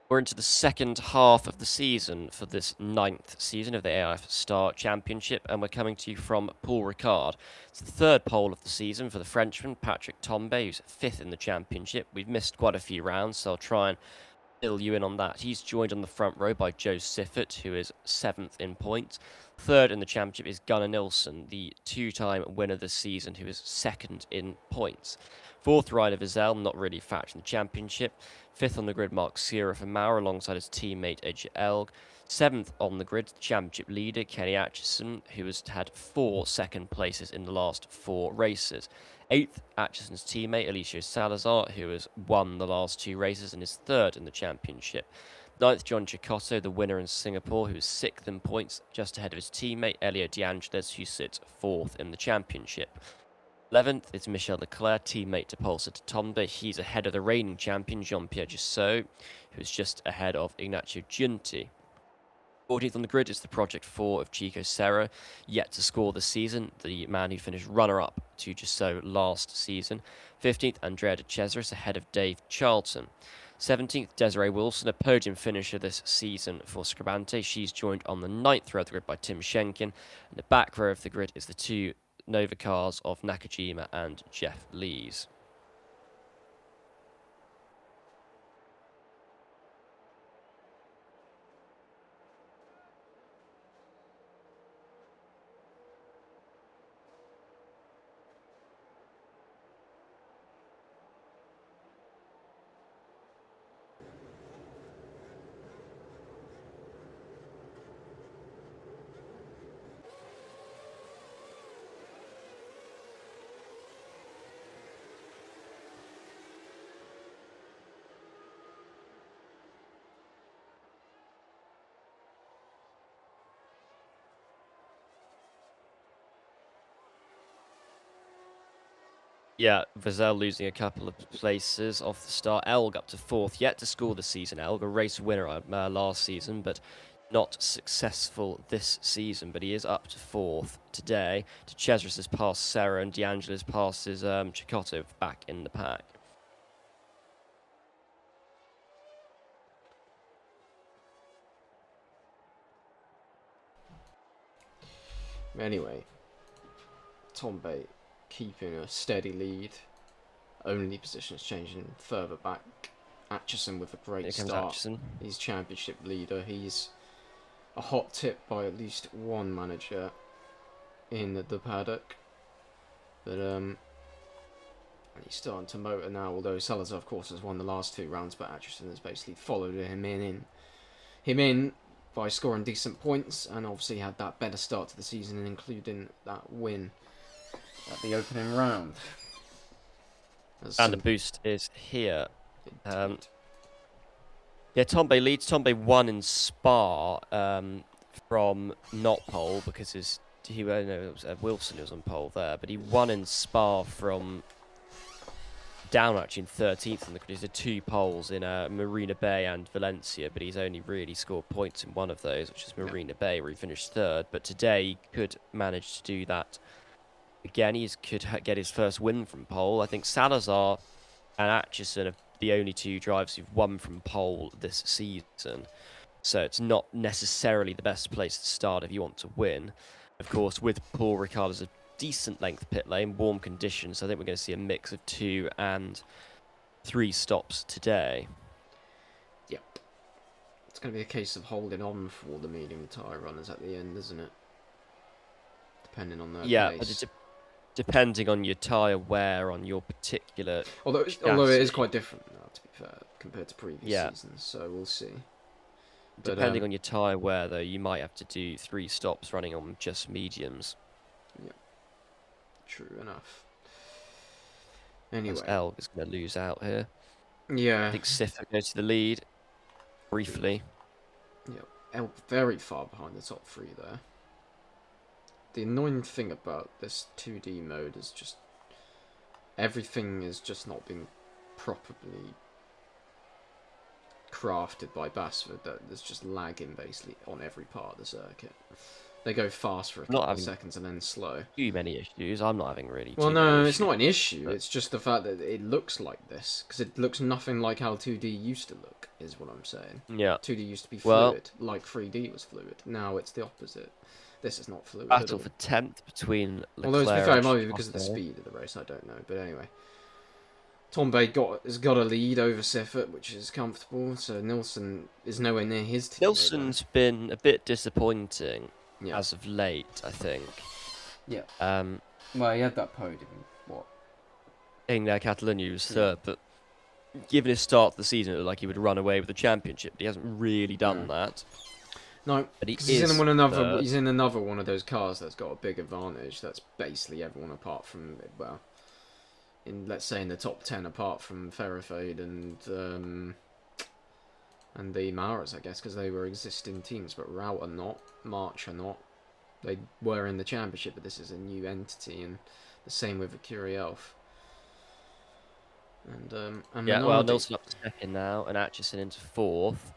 We're into the second half of the season for this 9th season of the AIF Star Championship, and we're coming to you from Paul Ricard. It's the third pole of the season for the Frenchman, Patrick Tombe, who's 5th in the championship. We've missed quite a few rounds, so I'll try and fill you in on that. He's joined on the front row by Joe Siffert, who is 7th in points. Third in the championship is Gunnar Nilsson, the two-time winner this season, who is 2nd in points. Fourth, Ryder Vizel, not really a factor in the championship. Fifth on the grid, Mark Sierra from Maurer, alongside his teammate Edge Elg. Seventh on the grid, the championship leader, Kenny Atchison, who has had 4 second places in the last 4 races. Eighth, Atchison's teammate, Alicio Salazar, who has won the last 2 races and is 3rd in the championship. Ninth, John Chicotto, the winner in Singapore, who is 6th in points, just ahead of his teammate, Elio De Angelis, who sits 4th in the championship. 11th is Michel Leclerc, teammate to Paul Tombe. He's ahead of the reigning champion, Jean-Pierre Jussot, who's just ahead of Ignacio Giunti. 14th on the grid is the Project 4 of Chico Serra, yet to score this season, the man who finished runner-up to Jussot last season. 15th, Andrea de Cesaris, ahead of Dave Charlton. 17th, Desiree Wilson, a podium finisher this season for Scribante. She's joined on the 9th row of the grid by Tim Schenken. And the back row of the grid is the 2 Nova cars of Nakajima and Jeff Lees. Yeah, Vazel losing a couple of places off the start. Elg up to 4th, yet to score this season. Elg, a race winner last season, but not successful this season. But he is up to 4th today. De Cesaris has passed Serra, and De Angelis passes Chicotto back in the pack. Anyway, Tombe keeping a steady lead. Only positions changing further back. Atchison with a great start. Atchison. He's championship leader. He's a hot tip by at least one manager in the paddock. But he's starting to motor now, although Salazar of course has won the last 2 rounds, but Atchison has basically followed him in by scoring decent points, and obviously had that better start to the season, including that win at the opening round. And the boost is here. Yeah, Tombe leads. Tombe won in Spa from not pole because it was Wilson who was on pole there, but he won in Spa from down actually in 13th in the grid. He's 2 poles in Marina Bay and Valencia, but he's only really scored points in one of those, which is Marina Bay, where he finished 3rd. But today he could manage to do that again. He could get his first win from pole. I think Salazar and Atchison are the only 2 drivers who've won from pole this season. So it's not necessarily the best place to start if you want to win. Of course, with Paul Ricard as a decent length pit lane, warm conditions, I think we're going to see a mix of 2 and 3 stops today. Yep. It's going to be a case of holding on for all the medium tyre runners at the end, isn't it? Depending on their pace. But depending on your tyre wear on your particular although it is quite different now, to be fair, compared to previous seasons, so we'll see. Depending on your tyre wear, though, you might have to do 3 stops running on just mediums. Yeah, true enough. Anyway, Elg is going to lose out here. Yeah. I think Siffert goes to the lead briefly. Yeah, Elg very far behind the top 3 there. The annoying thing about this 2D mode is just everything is just not being properly crafted by Basford. There's just lagging basically on every part of the circuit. They go fast for a Not couple of having seconds and then slow. too many issues. I'm not having really Well, too many no, issues. it's not an issue. But It's just the fact that it looks like this. Because it looks nothing like how 2D used to look, is what I'm saying. yeah. 2D used to be Well, fluid, like 3D was fluid. Now it's the opposite. This is not fluid at battle all. for 10th between Although, to be Leclerc fair, it and might be because of the Chicotte. speed of the race, I don't know. But anyway. Tombe has got a lead over Siffert, which is comfortable. So Nilsson is nowhere near his teammate. Nilsson's been a bit disappointing Yeah. as of late, I think. Yeah. Um, Well, he had that podium. What? in Catalonia, he was third, but given his start to the season, it looked like he would run away with the championship. But he hasn't really done that. No, But because he is third. he's in another one of those cars that's got a big advantage. That's basically everyone apart from, well, let's say in the top 10 apart from Ferrofade and the Maras, I guess, because they were existing teams. But Rao are not, March are not. They were in the championship, but this is a new entity, and the same with Akiri Elf. And Yeah, well, Minardi. Nilsson up to second now, and Atchison into fourth.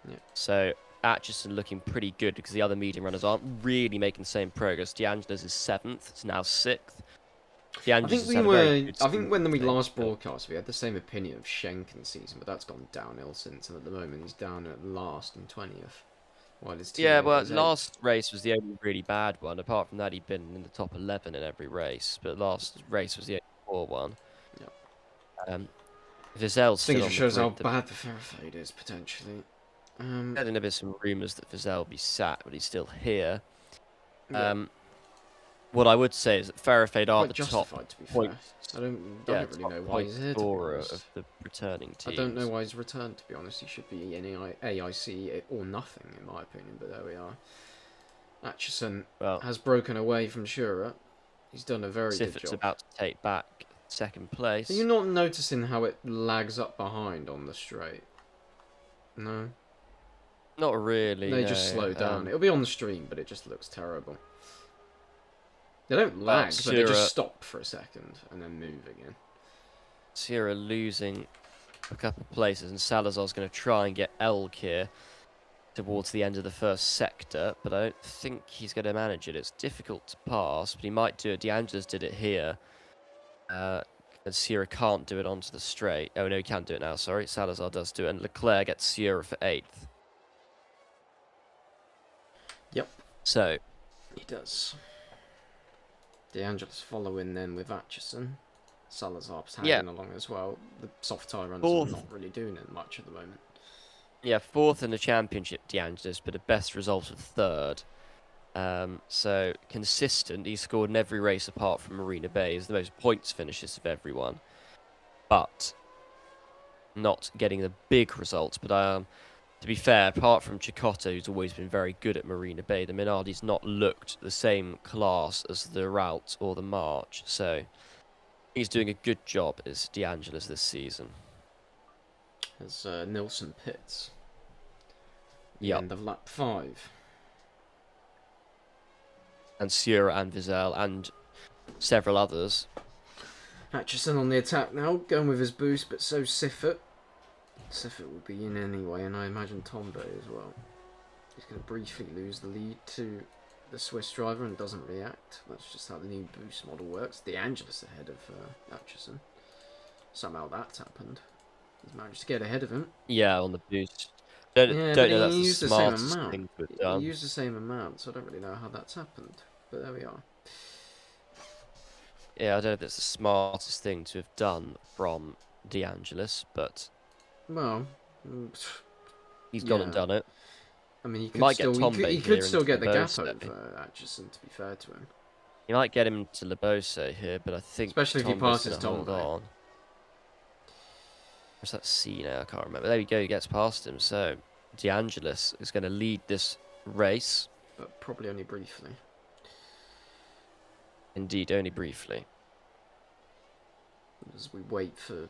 Yeah. So Atchison looking pretty good because the other medium runners aren't really making the same progress. DeAngelo's is seventh. It's now sixth. I think when we last broadcast, we had the same opinion of Schenken's season, but that's gone downhill since. And at the moment, he's down at last and 20th. While his Yeah, well, is last race was the only really bad one. Apart from that, he'd been in the top 11 in every race. But last race was the only poor one. Yeah. Vizel's still on the I think it shows how grid. bad the Ferrofade is, potentially. There's been some rumours that Vizel will be sat, but he's still here. Yeah. What I would say is that Ferrofade are Quite the justified, top to be point. fair. I don't top really know why point he's here, to be scorer honest. of the returning teams. I don't know why he's returned, to be honest. He should be in AIC or nothing, in my opinion, but there we are. Atchison has broken away from Shura. He's done a very good Siffert's job. about to take back second place. Are you not noticing how it lags up behind on the straight? No? Not really. They no. just slow down. It'll be on the stream, but it just looks terrible. They don't lag, but they just stop for a second and then move again. Sierra losing a couple of places, and Salazar's going to try and get Elk here towards the end of the first sector, but I don't think he's going to manage it. It's difficult to pass, but he might do it. DeAngelis did it here. And Sierra can't do it onto the straight. Oh, no, he can do it now, sorry. Salazar does do it, and Leclerc gets Sierra for 8th. Yep. So. He does. DeAngelis following then with Atchison. Salazar's hanging along as well. The soft tyre runners are not really doing it much at the moment. Yeah, 4th in the championship, DeAngelis, but a best result of 3rd. So consistent. He's scored in every race apart from Marina Bay. He's the most points finishes of everyone, but not getting the big results. But to be fair, apart from Chicotte, who's always been very good at Marina Bay, the Minardi's not looked the same class as the Route or the March. So he's doing a good job as DeAngelis this season. As Nilsson pits. Yeah. End of lap 5. And Sierra and Vizel and several others. Atchison on the attack now, going with his boost, but so Siffert. Siffert will be in anyway, and I imagine Tombe as well. He's going to briefly lose the lead to the Swiss driver and doesn't react. That's just how the new boost model works. DeAngelis ahead of Atchison. Somehow that's happened. He's managed to get ahead of him. Yeah, on the boost. Don't know that's the smartest thing to have done. He used the same amount, so I don't really know how that's happened. But there we are. Yeah, I don't know if it's the smartest thing to have done from DeAngelis, but well, he's gone and done it. I mean, he could still get the gap over Atchison, to be fair to him. He might get him to Lebose here, but I think especially if he passes Tombe. On. Where's that C now? I can't remember. There we go. He gets past him. So DeAngelis is going to lead this race, but probably only briefly. Indeed, only briefly. As we wait for.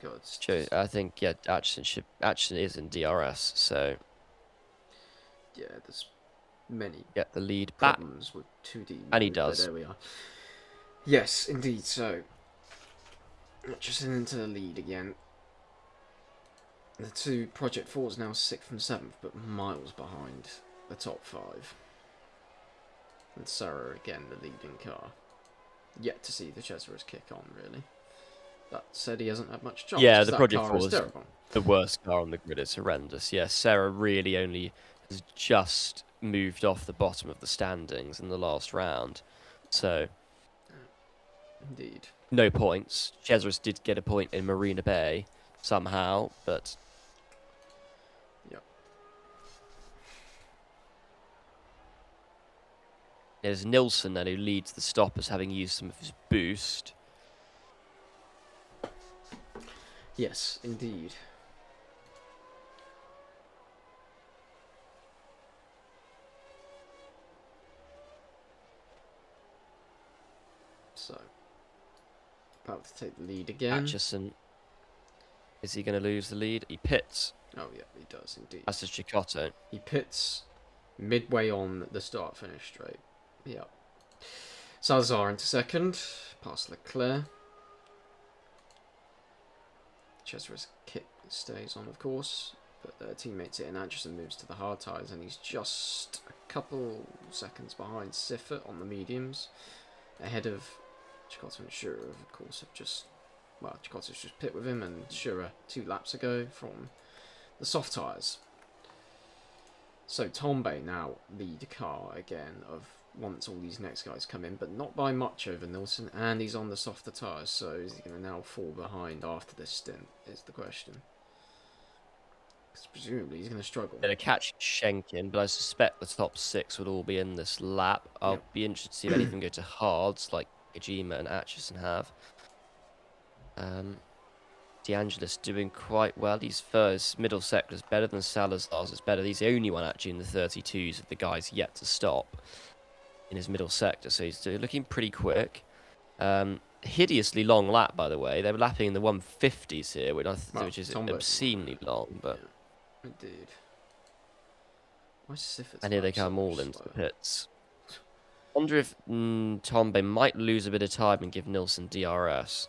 God, I think Atchison is in DRS, so yeah, there's many get the lead problems back with 2D, and he does. There we are. Yes, indeed. So Atchison into the lead again. The two Project 4's now 6th and 7th, but miles behind the top 5. And Sarah again, the leading car. Yet to see the Cesaris kick on, really. That said, he hasn't had much chance, Yeah, because the that Project car 4 is was terrible. the worst car on the grid. It's horrendous. Yeah, Sarah really only has just moved off the bottom of the standings in the last round. So, Indeed. no points. Cesaris did get a point in Marina Bay somehow, but... Yep. There's Nilsson then who leads the stoppers, having used some of his boost. Yes, indeed. So, about to take the lead again. Atchison. Is he going to lose the lead? He pits. Oh, yeah, he does indeed. As does Chicotto. He pits midway on the start-finish straight. Yep. Salazar into second, past Leclerc. Cesaris kick stays on, of course, but their teammates it, and Atchison moves to the hard tyres, and he's just a couple seconds behind Siffert on the mediums, ahead of Chicotto and Shura, of course, have just... Well, Chicotto's just pit with him, and Shura 2 laps ago from the soft tyres. So Tombe now lead car again of once all these next guys come in, but not by much over Nilsson, and he's on the softer tyres, so is he going to now fall behind after this stint, is the question. Because presumably he's going to struggle. Going to catch Schenkin, but I suspect the top 6 would all be in this lap. I'll be interested to see if anything go to hards, like Kojima and Atchison have. DeAngelis doing quite well. He's first. Middle sector is better than Salazar's. It's better. He's the only one actually in the 32s of the guys yet to stop in his middle sector. So he's looking pretty quick. Hideously long lap, by the way. They were lapping in the 150s here, which is obscenely long. But yeah, indeed. Why Siffert's and here they come all into the pits. I wonder if Tombe might lose a bit of time and give Nilsson DRS.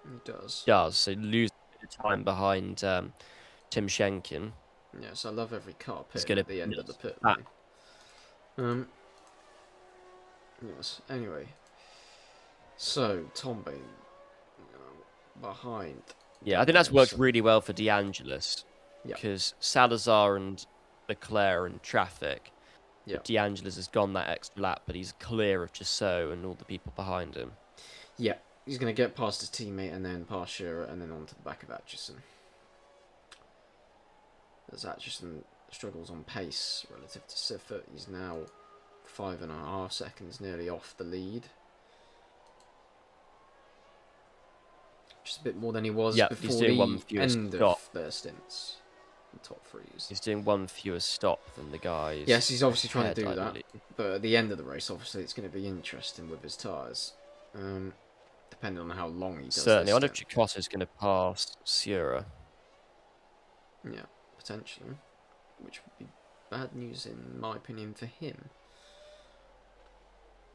He does. So lose a bit of time behind Tim Schenkin. Yes, I love every car pit at the end of the pit. Yes, anyway. So, Tombe behind. Yeah, I think that's worked really well for DeAngelis. Because Salazar and Leclerc are in traffic. Yeah. DeAngelis has gone that extra lap, but he's clear of Tissot and all the people behind him. Yeah. He's going to get past his teammate and then past Shearer and then onto the back of Atchison. As Atchison struggles on pace relative to Siffert, he's now 5.5 seconds nearly off the lead. Just a bit more than he was before the end of their stints. The top threes. He's doing one fewer stop than the guys. Yes, he's obviously trying to do that. But at the end of the race, obviously, it's going to be interesting with his tyres. Depending on how long he does. Certainly. I wonder if Chicotto's going to pass Sierra. Yeah, potentially. Which would be bad news, in my opinion, for him.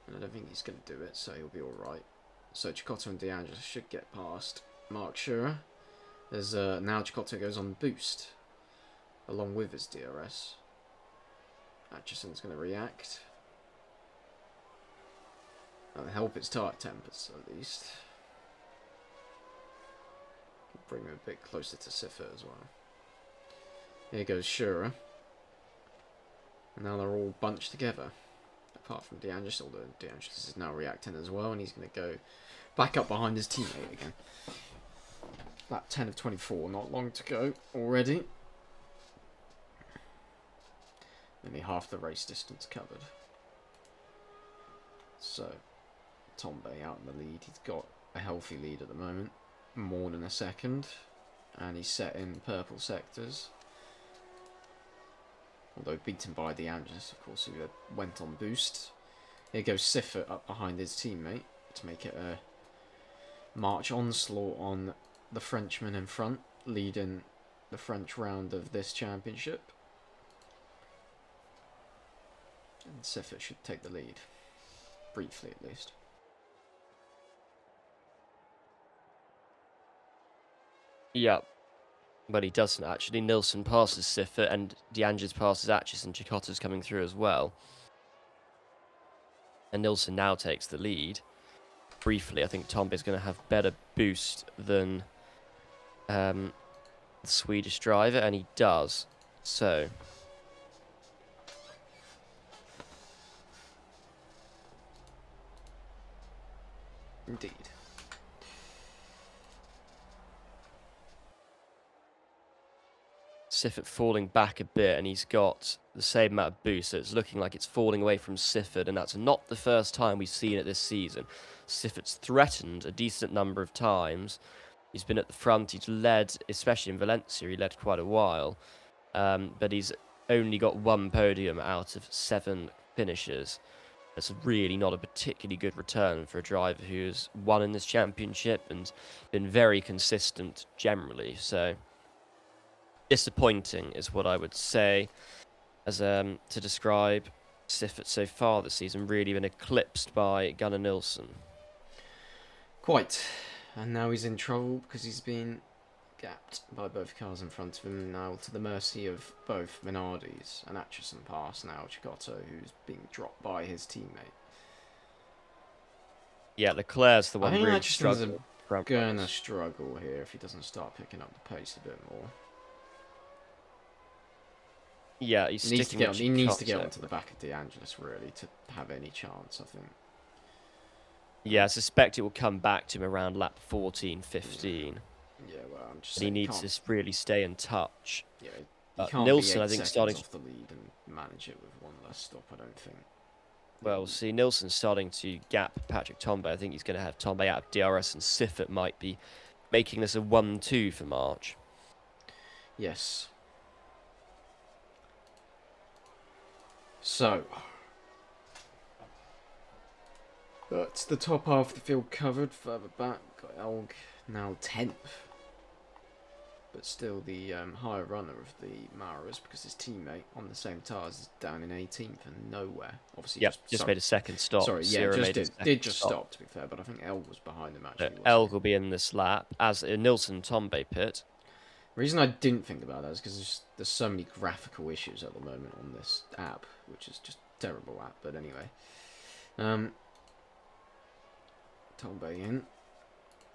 And I don't think he's going to do it, so he'll be alright. So Chicotto and DeAngelis should get past Mark Shearer. As now Chicotto goes on boost, along with his DRS. Atchison's going to react. That'll help its tyre tempers, at least. Bring him a bit closer to Siffert as well. Here goes Shearer. Now they're all bunched together. Apart from DeAngelis, although DeAngelis is now reacting as well, and he's going to go back up behind his teammate again. Lap 10 of 24, not long to go already. Only half the race distance covered. So, Tombe out in the lead. He's got a healthy lead at the moment. More than a second. And he's set in purple sectors. Although beaten by DeAngelis, of course, who went on boost. Here goes Siffert up behind his teammate to make it a March onslaught on the Frenchman in front, leading the French round of this championship. And Siffert should take the lead. Briefly, at least. Yeah. But he doesn't, actually. Nilsson passes Siffert, and DeAngelis passes Atchison. Chicotto's coming through as well. and Nilsson now takes the lead. Briefly, I think Tombe is going to have better boost than the Swedish driver, and he does. So, Indeed. Siffert falling back a bit, and he's got the same amount of boost, so it's looking like it's falling away from Siffert, and that's not the first time we've seen it this season. Siffert's threatened a decent number of times. He's been at the front, he's led, especially in Valencia, he led quite a while, but he's only got one podium out of 7 finishes. That's really not a particularly good return for a driver who's won in this championship and been very consistent generally, so disappointing is what I would say as to describe Siffert so far this season. Really been eclipsed by Gunnar Nilsson. Quite. And now he's in trouble because he's been gapped by both cars in front of him, now to the mercy of both Minardi's and Atchison pass now Chicotto, who's being dropped by his teammate. Yeah, Leclerc's the one I think really Atchison's struggling. going to struggle here if he doesn't start picking up the pace a bit more. Yeah, he needs to get onto the back of De Angelis really to have any chance, I think. Yeah, I suspect it will come back to him around lap 14, 15. Yeah, well, I'm just saying he needs to really stay in touch. Yeah, you can't Nilsson, be 8 I think, seconds starting off the lead and manage it with one less stop, I don't think. Well, see, Nilsson's starting to gap Patrick Tombe. I think he's going to have Tombe out of DRS, and Siffert might be making this a 1-2 for March. Yes. So, that's the top half of the field covered. Further back, got Elg, now 10th. But still the higher runner of the Maras, because his teammate on the same tyres is down in 18th and nowhere. Obviously, just made a second stop. Sorry, yeah, did just stop, to be fair, but I think Elg was behind him actually. Elg will be in this lap, as Nilsson Tombe pit. The reason I didn't think about that is because there's so many graphical issues at the moment on this app, which is just a terrible app, but anyway. Tombe in.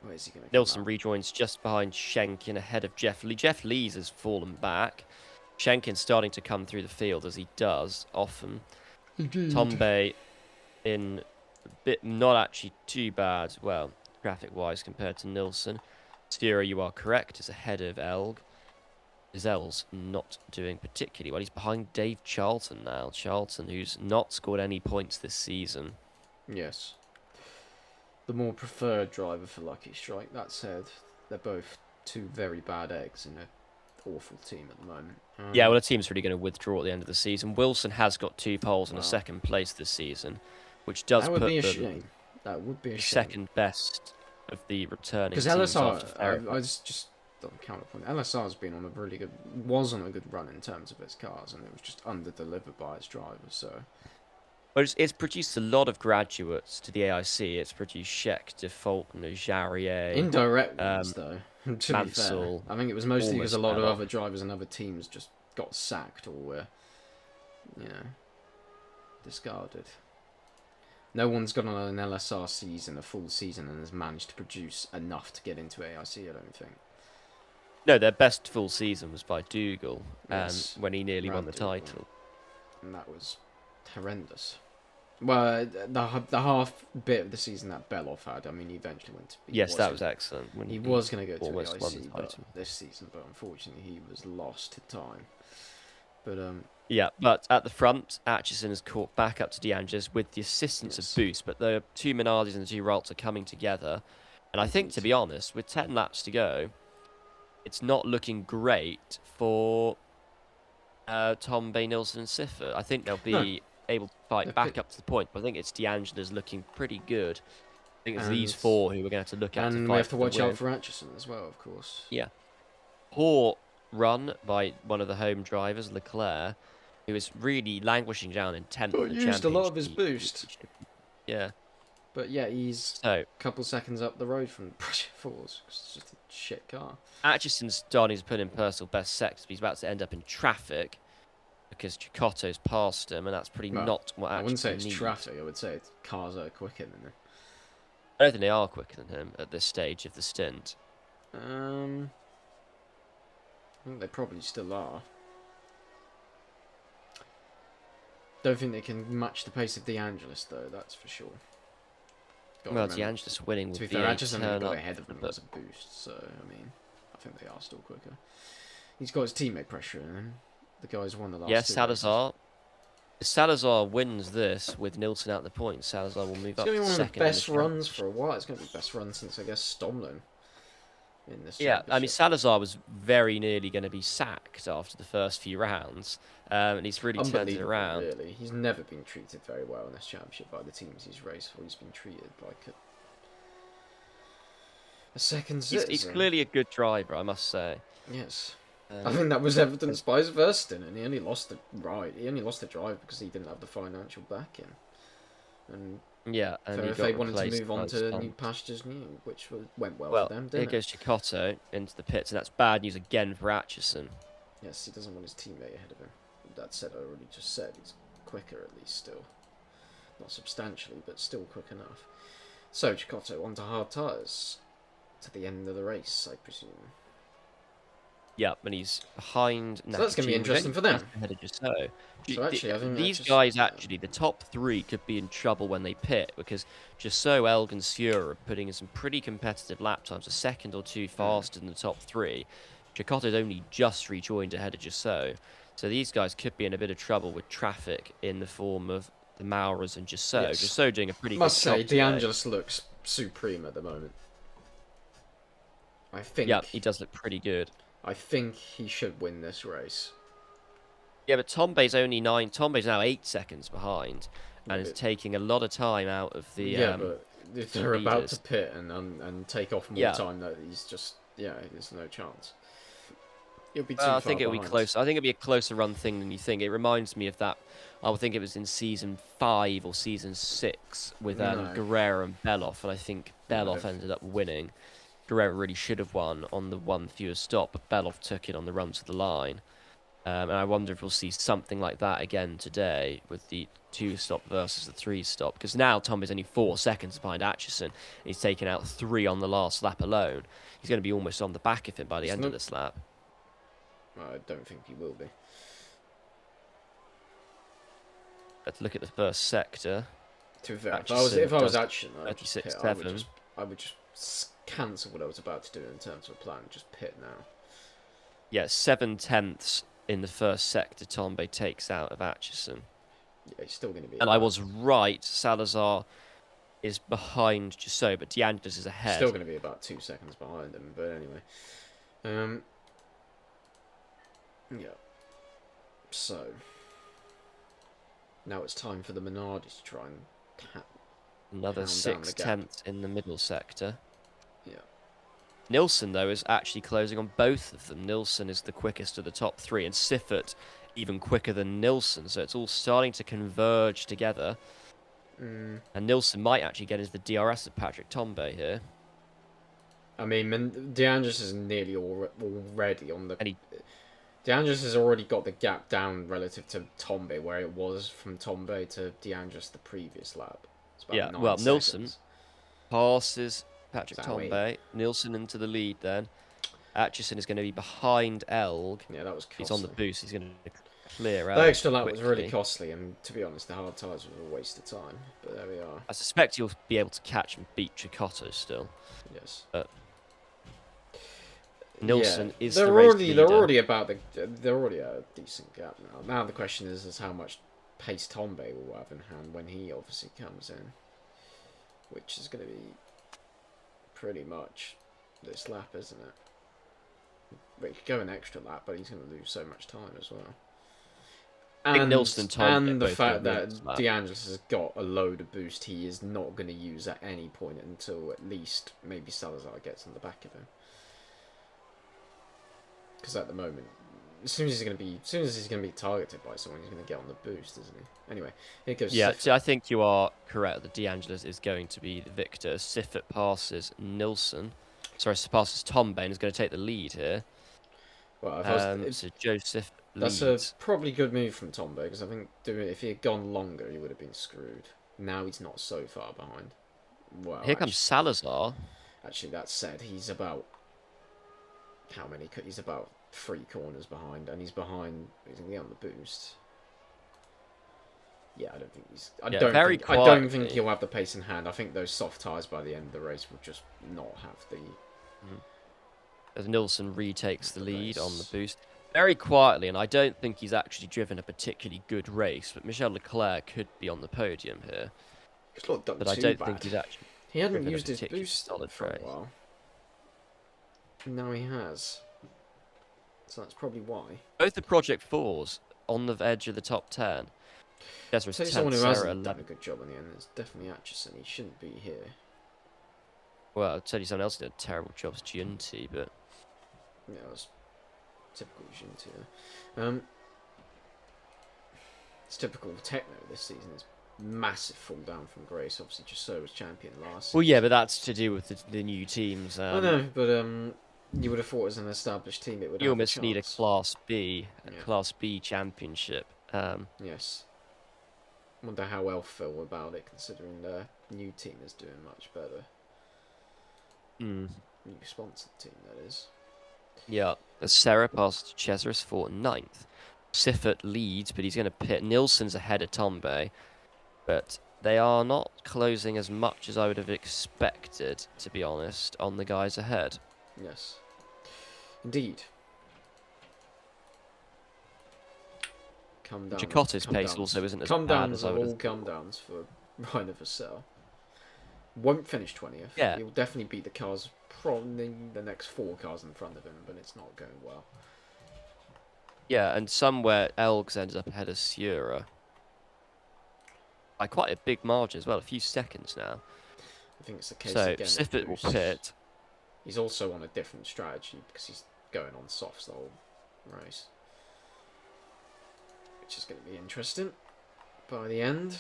Where's he going to Nilsson rejoins just behind Schenken, ahead of Jeff Lee. Jeff Lees has fallen back. Schenken's starting to come through the field, as he does often. Indeed. Tombe in a bit, not actually too bad, well, graphic-wise compared to Nilsson. Stira, you are correct, is ahead of Elg. Zel's not doing particularly well. He's behind Dave Charlton now. Charlton, who's not scored any points this season. Yes. The more preferred driver for Lucky Strike. That said, they're both two very bad eggs in an awful team at the moment. Yeah, well, the team's really going to withdraw at the end of the season. Wilson has got 2 poles and a second place this season, which does put be a shame. That would be a shame. Second best of the returning because LSR, I was just on counterpoint. LSR's been on was on a good run in terms of its cars, and it was just under-delivered by its drivers. So, well, it's produced a lot of graduates to the AIC. It's produced Scheck, De Faulkner, Jarrier. Indirect ones, though. To Mansell, be fair, I think it was mostly because a lot of other drivers and other teams just got sacked or were, discarded. No one's gone on an LSR season, a full season, and has managed to produce enough to get into AIC, I don't think. No, their best full season was by Dougal, when he nearly won the title. And that was horrendous. Well, the half bit of the season that Beloff had, I mean, he eventually went to... Yes, that was excellent. He was going to go to AIC this season, but unfortunately he was lost to time. But, yeah, but at the front, Atchison has caught back up to De Angelis with the assistance of Boost, but the 2 Minardis and the 2 Ralts are coming together. And I think, to be honest, with 10 laps to go, it's not looking great for Tombe, Nilsson and Siffert. I think they'll be able to fight back up to the point, but I think it's De Angelis looking pretty good. I think it's these 4 who we're going to have to look at to fight. And we have to watch out for Atchison as well, of course. Yeah. Poor run by one of the home drivers, Leclerc, who is really languishing down in 10th in the championship. Used a lot of his boost. Yeah. But yeah, he's a couple seconds up the road from Project Force. It's just a shit car. Atchison's starting to put in personal best sectors, but he's about to end up in traffic. because Chicotto's passed him, and that's pretty Well, not what I wouldn't say actually it's needs. traffic. I would say it's cars are quicker than them. I don't think they are quicker than him at this stage of the stint. I think they probably still are. Don't think they can match the pace of De Angelis, though, that's for sure. Well, De Angelis winning To would be be fair, a I just only turn got up, ahead of him but as a boost, so, I mean, I think they are still quicker. He's got his teammate pressure in him. The guy's won the last yeah, two Salazar. If Salazar wins this with Nilsson out the point, Salazar will move It's up going to to be one of the second in the best runs championship. for a while. It's going to be the best run since, I guess, Stomlin in this Yeah, I mean, championship. Salazar was very nearly going to be sacked after the first few rounds, and he's really turned it Unbelievable, around. really. He's never been treated very well in this championship by the teams he's raced for. He's been treated like a second citizen. He's clearly a good driver, I must say. Yes. I think that was evidenced by his first stint, and he only lost the ride. He only lost the drive because he didn't have the financial backing. And yeah, and if they wanted to move on to new pastures new, which went well for them, here didn't it? goes Chicotto into the pits, and that's bad news again for Atchison. Yes, he doesn't want his teammate ahead of him. That said, I already just said he's quicker at least still. Not substantially, but still quick enough. So, Chicotto onto hard tyres. To the end of the race, I presume. Yeah, and he's behind. So that's going to be interesting for them. Ahead of Jusso. So actually, I think these guys, actually, the top three could be in trouble when they pit because Jusso, Elg, and Sura are putting in some pretty competitive lap times, a second or two faster than the top three. Chicotto's only just rejoined ahead of Jusso, so these guys could be in a bit of trouble with traffic in the form of the Mauras and Jusso. Yes. Jusso doing a pretty Must good say, job De Angelis looks supreme at the moment. I think. Yeah, he does look pretty good. I think he should win this race. Yeah, but Tombey's only 9. Tombey's now 8 seconds behind, and is taking a lot of time out of the. Yeah, but if they're about to pit and take off more time, that he's just there's no chance. It'll be too far I think it'll be behind. close. I think it'll be a closer run thing than you think. It reminds me of that. I would think it was in season 5 or season 6 with Guerrero and Beloff, and I think Beloff ended up winning. Guerrero really should have won on the one fewer stop, but Beloff took it on the run to the line. And I wonder if we'll see something like that again today with the 2-stop versus the 3-stop. Because now Tom is only 4 seconds behind Atchison. He's taken out 3 on the last lap alone. He's going to be almost on the back of him by the end of this lap. I don't think he will be. Let's look at the first sector. To be fair, if I was Atchison, I would just cancel what I was about to do in terms of a plan. Just pit now. Yeah, 7/10 in the first sector. Tombey takes out of Atchison. Yeah, he's still going to be. And I was right. Salazar is behind Jusso, but De Angelis is ahead. Still going to be about 2 seconds behind him, but anyway. Yeah. So now it's time for the Minardi to try and another 6/10 in the middle sector. Yeah. Nilsson, though, is actually closing on both of them. Nilsson is the quickest of the top 3, and Siffert even quicker than Nilsson. So it's all starting to converge together. And Nilsson might actually get into the DRS of Patrick Tombey here. I mean, De Angelis is nearly already on the. And De Angelis has already got the gap down relative to Tombey, where it was from Tombey to De Angelis the previous lap. It's about 9 seconds. Nilsson passes Patrick Tombey. Nilsson into the lead then. Atchison is going to be behind Elg. Yeah, that was costly. He's on the boost. He's going to clear out. That extra lap was really costly, and to be honest, the hard tyres was a waste of time. But there we are. I suspect he'll be able to catch and beat Chicotto still. Yes. But Nilsson is they're the race already leader. they're already at a decent gap now. Now the question is how much pace Tombey will have in hand when he obviously comes in, which is going to be pretty much this lap, isn't it? But he could go an extra lap, but he's going to lose so much time as well. And the fact that De Angelis has got a load of boost, he is not going to use at any point until at least maybe Salazar gets on the back of him. Because at the moment, as soon as he's going to be targeted by someone, he's going to get on the boost, isn't he? Anyway, here goes. Yeah, so I think you are correct that De Angelis is going to be the victor. Siffert passes Nilsson. Sorry, passes Tombey and is going to take the lead here. Well, if I was, So Joseph that's a leads. probably good move from Tombo because I think if he had gone longer, he would have been screwed. Now he's not so far behind. Well, Here comes Salazar. actually, that said, he's about how many? He's about 3 corners behind, and he's behind. He's going to get on the boost. Yeah, I don't think he's. I don't think he'll have the pace in hand. I think those soft tyres by the end of the race will just not have the. As Nilsson retakes the lead on the boost. Very quietly, and I don't think he's actually driven a particularly good race, but Michel Leclerc could be on the podium here. It's not done but I don't think he's actually. He hadn't used his boost for a while. Now he has. So that's probably why. Both the Project 4s on the edge of the top 10. There's someone who hasn't done a good job in the end. It's definitely Atchison. He shouldn't be here. Well, I'll tell you someone else did a terrible job. It's Giunti, but... Yeah, it was typical Giunti. It's typical Techno this season. It's massive fall down from grace. Obviously, just so was champion last season. Well, yeah, but that's to do with the new teams. I know, but you would have thought as an established team it would. You almost need a Class B, Class B championship. Yes. Wonder how Elf feel about it, considering the new team is doing much better. New sponsored team, that is. Yeah, Serra passed Cesaris for 9th. Siffert leads, but he's going to pit. Nilsson's ahead of Tombe, but they are not closing as much as I would have expected, to be honest, on the guys ahead. Yes. Indeed. Come down. Chicotte's pace also isn't as bad as I would have thought. Come downs for Rainer Vassell. Won't finish 20th. Yeah. He'll definitely beat the cars, probably the next 4 cars in front of him, but it's not going well. Yeah, and somewhere Elgs ends up ahead of Sura. By quite a big margin as well, a few seconds now. I think it's the case so again. So Siffert will pit. He's also on a different strategy because he's going on softs the whole race. Which is going to be interesting by the end.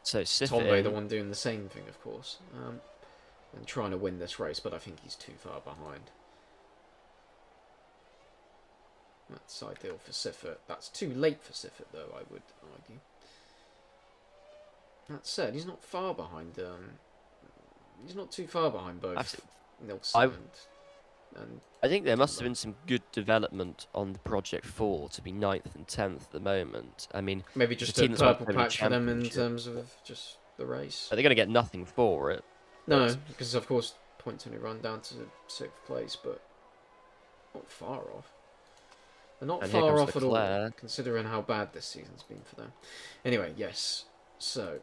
So Siffert... Tombe, the one doing the same thing, of course. And trying to win this race, but I think he's too far behind. That's ideal for Siffert. That's too late for Siffert, though, I would argue. That said, he's not far behind. He's not too far behind both Nilsson and I think there must have been some good development on the Project 4 to be 9th and 10th at the moment. I mean, maybe just a purple patch for them in terms of just the race. Are they going to get nothing for it? No, because of course points only run down to 6th place, but not far off. They're not far off at all, considering how bad this season's been for them. Anyway, yes. So,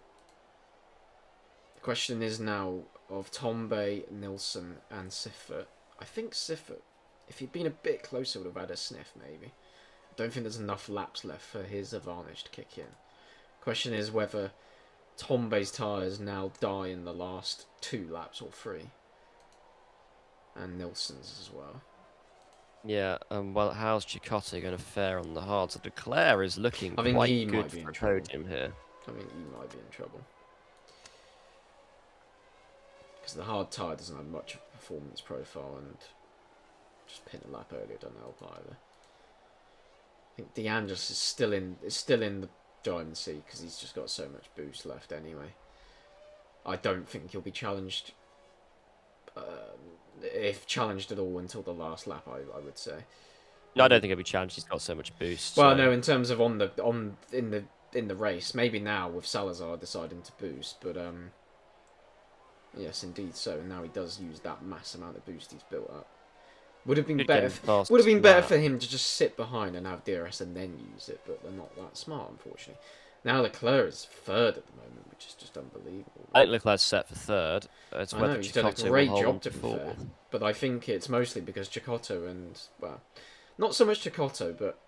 the question is now of Tombe, Nilsson, and Siffert. I think Siffert, if he'd been a bit closer, would have had a sniff, maybe. I don't think there's enough laps left for his advantage to kick in. Question is whether Tombe's tyres now die in the last 2 laps or 3. And Nilsson's as well. Yeah, well, how's Chicotte going to fare on the hard? So Leclerc is looking quite good for a podium here. I think he might be in trouble. Because the hard tyre doesn't have much of a performance profile, and just pin a lap earlier doesn't help either. I think DeAndres is still in the driving seat because he's just got so much boost left anyway. I don't think he'll be challenged, if challenged at all, until the last lap. I would say. No, I don't think he'll be challenged. He's got so much boost. Well, no, in terms of in the race, maybe now with Salazar deciding to boost, but yes, indeed so. And now he does use that mass amount of boost he's built up. Would have been better. Would have been better for him to just sit behind and have DRS and then use it, but they're not that smart, unfortunately. Now Leclerc is 3rd at the moment, which is just unbelievable. I think Leclerc's set for 3rd. It's I know, he's done a great job to be fair, but I think it's mostly because Chicotto and, well, not so much Chicotto, but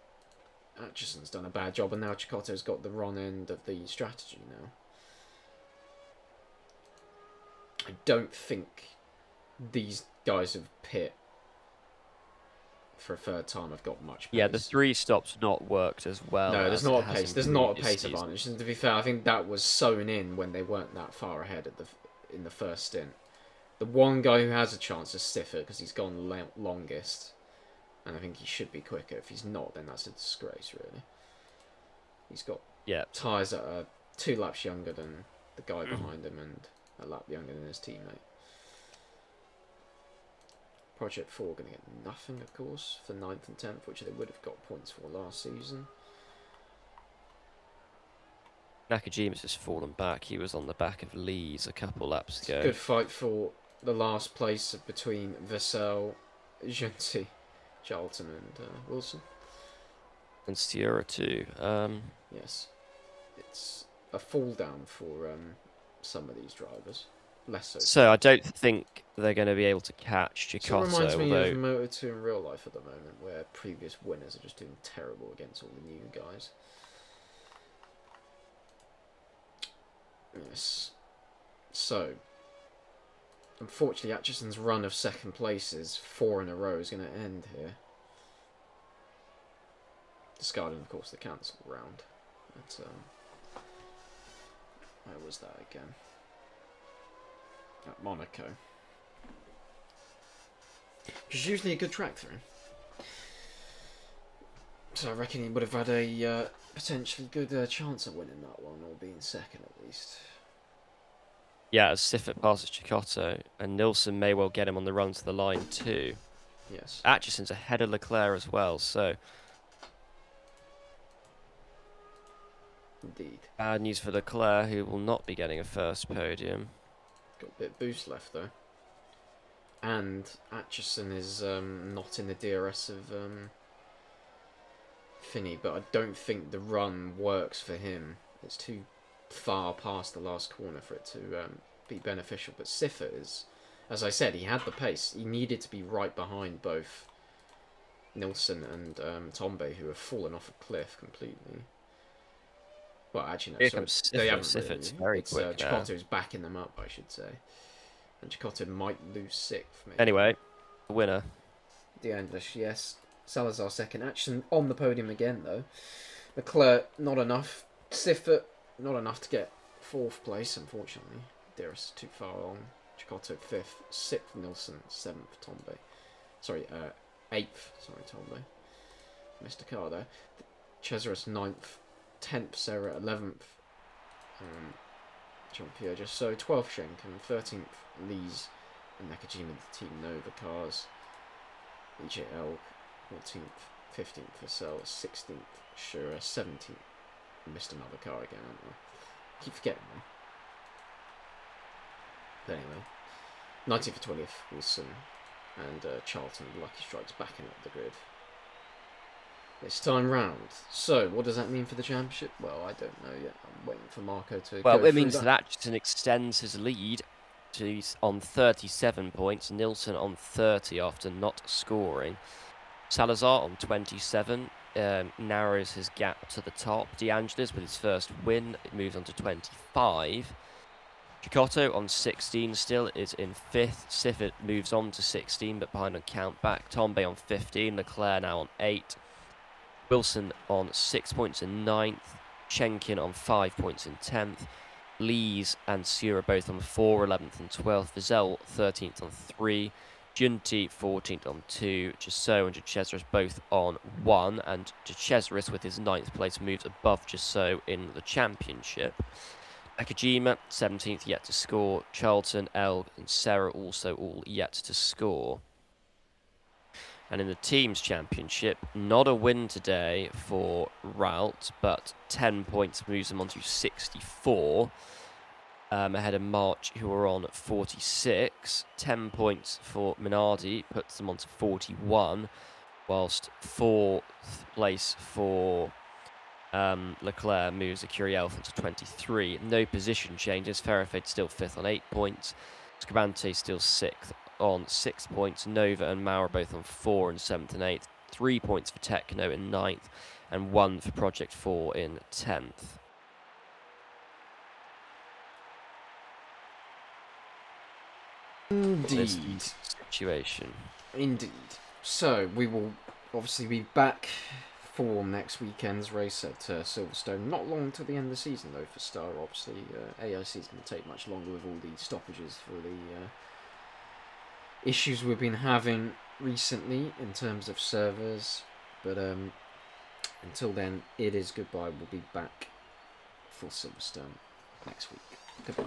Atchison's done a bad job, and now Chicotto's got the wrong end of the strategy now. I don't think these guys of pit for a 3rd time have got much pace. Yeah, the 3 stops not worked as well. No, there's not a pace. There's not a pace advantage. And to be fair, I think that was sewn in when they weren't that far ahead in the first stint. The one guy who has a chance is Stiffer because he's gone longest, and I think he should be quicker. If he's not, then that's a disgrace, really. He's got tyres that are 2 laps younger than the guy behind him and a lap younger than his teammate. Project 4 going to get nothing, of course, for 9th and 10th, which they would have got points for last season. Nakajima's just fallen back. He was on the back of Lee's a couple laps ago. Good fight for the last place between Vassell, Junti, Charlton and Wilson. And Sierra too. Yes. It's a fall down for some of these drivers. Less so. So I don't think they're going to be able to catch Chicotto. It reminds me of Moto2 in real life at the moment, where previous winners are just doing terrible against all the new guys. Yes. So, unfortunately, Atchison's run of second places, 4 in a row, is going to end here. Discarding, of course, the cancel round. But, where was that again? At Monaco. Which is usually a good track for him. So I reckon he would have had a potentially good chance of winning that one, or being second at least. Yeah, as Siffert passes Chicotto, and Nilsson may well get him on the run to the line too. Yes. Atchison's ahead of Leclerc as well, so... Indeed. Bad news for Leclerc, who will not be getting a first podium. Got a bit of boost left, though. And Atchison is not in the DRS of Finney, but I don't think the run works for him. It's too far past the last corner for it to be beneficial. But Siffert is, as I said, he had the pace. He needed to be right behind both Nilsson and Tombe, who have fallen off a cliff completely. Well, actually, no, sorry, they haven't Siffert's really. very It's quick Chicotto's backing them up, I should say. And Chicotto might lose 6th, maybe. Anyway, the winner. The English, yes. Salazar second. Atchison on the podium again, though. Leclerc, not enough. Siffert, not enough to get 4th place, unfortunately. DRS too far on. Chicotto 5th. 6th, Nilsson. 7th, Tombe. Sorry, 8th. Sorry, Tombe. Missed a car there. Cesaris 9th. 10th, Serra, 11th, Jean-Pierre just so, 12th, Schenken, 13th, Lees, and Nakajima, the Team Nova cars, EJL, 14th, 15th, Vassell, 16th, Shura, 17th, missed another car again, haven't I? Keep forgetting them. But anyway, 19th to 20th, Wilson, and Charlton, Lucky Strikes backing up the grid. This time round. So, what does that mean for the championship? Well, I don't know yet. I'm waiting for Marco to Well, go it through means that Atchison extends his lead to on 37 points. Nilsson on 30 after not scoring. Salazar on 27 narrows his gap to the top. De Angelis with his first win moves on to 25. Chicotto on 16 still is in 5th. Siffert moves on to 16 but behind on count back. Tombe on 15. Leclerc now on 8. Wilson on 6 points in 9th, Schenken on 5 points in 10th, Lees and Sura both on 4, 11th and 12th, Vassell 13th on 3, Giunti 14th on 2, Jasso and Cesaris both on 1, and Cesaris with his 9th place moves above Jasso in the championship. Nakajima 17th yet to score, Charlton, Elg and Serra also all yet to score. And in the teams championship, not a win today for Rout, but 10 points moves them on to 64. Ahead of March, who are on 46. 10 points for Minardi puts them on to 41, whilst 4th place for Leclerc moves the Curiel to 23. No position changes. Ferrofade still 5th on 8 points. Scabante still 6th on 6 points. Nova and Maurer both on 4 and 7th and 8th. 3 points for Techno in 9th and 1 for Project 4 in 10th. Indeed. Situation. Indeed. So, we will obviously be back for next weekend's race at Silverstone. Not long till the end of the season, though, for Star, obviously. AIC is going to take much longer with all the stoppages for the issues we've been having recently in terms of servers. But until then, it is goodbye. We'll be back for Silverstone next week. Goodbye.